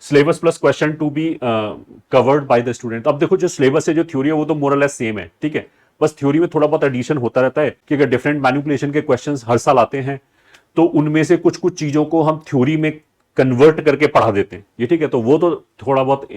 Syllabus plus question to be covered by the student. अब देखो जो सिलेबस है, जो थ्योरी है, वो तो मोर और लेस सेम है, ठीक है। बस थ्योरी में थोड़ा बहुत एडिशन होता रहता है कि अगर डिफरेंट मैनिपुलेशन के क्वेश्चंस हर साल आते हैं तो उनमें से कुछ कुछ चीजों को हम थ्योरी में कन्वर्ट करके पढ़ा देते हैं, ये ठीक है। तो वो तो थोड़ा बहुत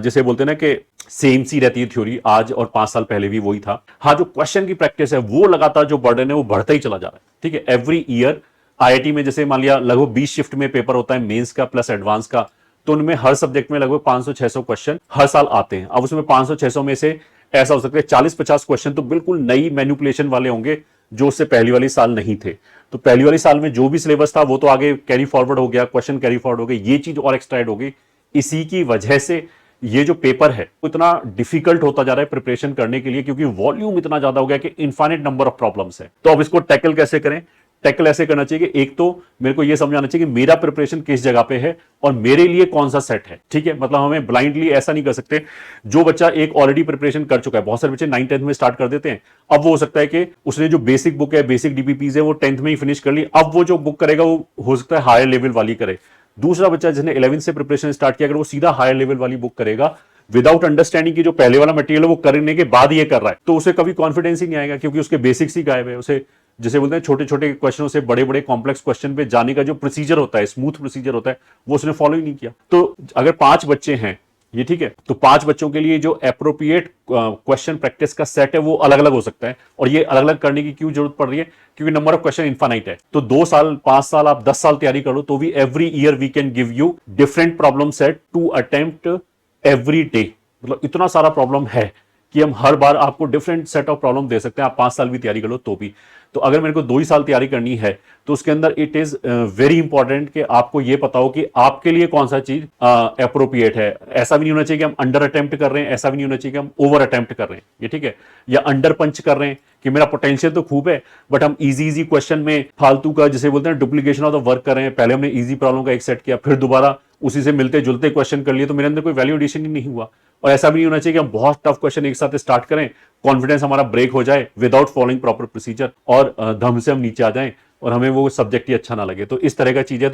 जैसे बोलते हैं ना कि सेम सी रहती है थ्योरी, आज और 5 साल पहले भी वही था। हाँ, जो क्वेश्चन की प्रैक्टिस है वो लगातार, जो बर्डन है वो बढ़ता ही चला जा रहा है, ठीक है। एवरी ईयर आईआईटी में जैसे मान लिया लगभग 20 शिफ्ट में पेपर होता है मेंस का प्लस एडवांस का, तो उनमें हर सब्जेक्ट में लगभग 500-600 क्वेश्चन हर साल आते हैं। अब उसमें 500-600 में से ऐसा हो सकता है 40-50 क्वेश्चन तो बिल्कुल नई मैनिपुलेशन वाले होंगे जो उससे पहली वाली साल नहीं थे। तो पहली वाली साल में जो भी सिलेबस था वो तो आगे कैरी फॉरवर्ड हो गया, क्वेश्चन कैरी फॉरवर्ड हो गए, ये चीज और एक्सट्राइड हो गई। इसी की वजह से ये जो पेपर है इतना डिफिकल्ट होता जा रहा है प्रिपरेशन करने के लिए, क्योंकि वॉल्यूम इतना ज्यादा हो गया कि इनफाइनाइट नंबर ऑफ प्रॉब्लम्स है। तो अब इसको टैकल कैसे करें? टैकल ऐसे करना चाहिए कि एक तो मेरे को यह समझाना चाहिए कि मेरा प्रिपरेशन किस जगह पे है और मेरे लिए कौन सा सेट है, ठीक है। मतलब हमें ब्लाइंडली ऐसा नहीं कर सकते। जो बच्चा एक ऑलरेडी प्रिपरेशन कर चुका है, बहुत सारे बच्चे 9th-10th में स्टार्ट कर देते हैं, अब वो हो सकता है कि उसने जो बेसिक बुक है, बेसिक डीपीपीज है, वो 10th में ही फिनिश कर ली, अब वो जो बुक करेगा वो हो सकता है हायर लेवल वाली करे। दूसरा बच्चा जिसने 11th से प्रिपरेशन स्टार्ट किया, अगर वो सीधा हायर लेवल वाली बुक करेगा विदाउट अंडरस्टैंडिंग की जो पहले वाला मटेरियल है वो करने के बाद ये कर रहा है, तो उसे कभी कॉन्फिडेंस ही नहीं आएगा, क्योंकि उसके बेसिक्स ही गायब है। उसे जैसे बोलते हैं छोटे छोटे क्वेश्चनों से बड़े बड़े कॉम्प्लेक्स क्वेश्चन पे जाने का जो प्रोसीजर होता है, स्मूथ प्रोसीजर होता है, वो उसने फॉलो ही नहीं किया। तो अगर 5 बच्चे हैं, ये ठीक है, तो 5 बच्चों के लिए जो अप्रोप्रिएट क्वेश्चन प्रैक्टिस का सेट है वो अलग अलग हो सकता है। और ये अलग अलग करने की क्यों जरूरत पड़ रही है? क्योंकि नंबर ऑफ क्वेश्चन इनफाइनाइट है। तो 2 साल, 5 साल, आप 10 साल तैयारी करो तो भी every year we can give you different problem set to attempt every day. मतलब इतना सारा प्रॉब्लम है कि हम हर बार आपको डिफरेंट सेट ऑफ प्रॉब्लम दे सकते हैं, आप 5 साल भी तैयारी कर लो तो भी। तो अगर मेरे को 2 ही साल तैयारी करनी है तो उसके अंदर इट इज वेरी इंपॉर्टेंट कि आपको ये पता हो कि आपके लिए कौन सा चीज अप्रोप्रिएट है। ऐसा भी नहीं होना चाहिए कि हम अंडर अटेम्प्ट कर रहे हैं, ऐसा भी नहीं होना चाहिए कि हम ओवर अटेम्प्ट कर रहे हैं, ये ठीक है। या अंडर पंच कर रहे हैं कि मेरा पोटेंशियल तो खूब है बट हम इजी क्वेश्चन में फालतू का, जिसे बोलते हैं डुप्लीकेशन ऑफ द वर्क कर रहे हैं। पहले हमने इजी प्रॉब्लम का एक सेट किया, फिर दोबारा उसी से मिलते जुलते क्वेश्चन कर लिए, तो मेरे अंदर कोई वैल्यू एडिशन ही नहीं हुआ। और ऐसा भी नहीं होना चाहिए कि हम बहुत टफ क्वेश्चन एक साथ स्टार्ट करें, कॉन्फिडेंस हमारा ब्रेक हो जाए विदाउट फॉलोइंग प्रॉपर प्रोसीजर और धम से हम नीचे आ जाएं और हमें वो सब्जेक्ट ही अच्छा ना लगे। तो इस तरह का चीज है। तो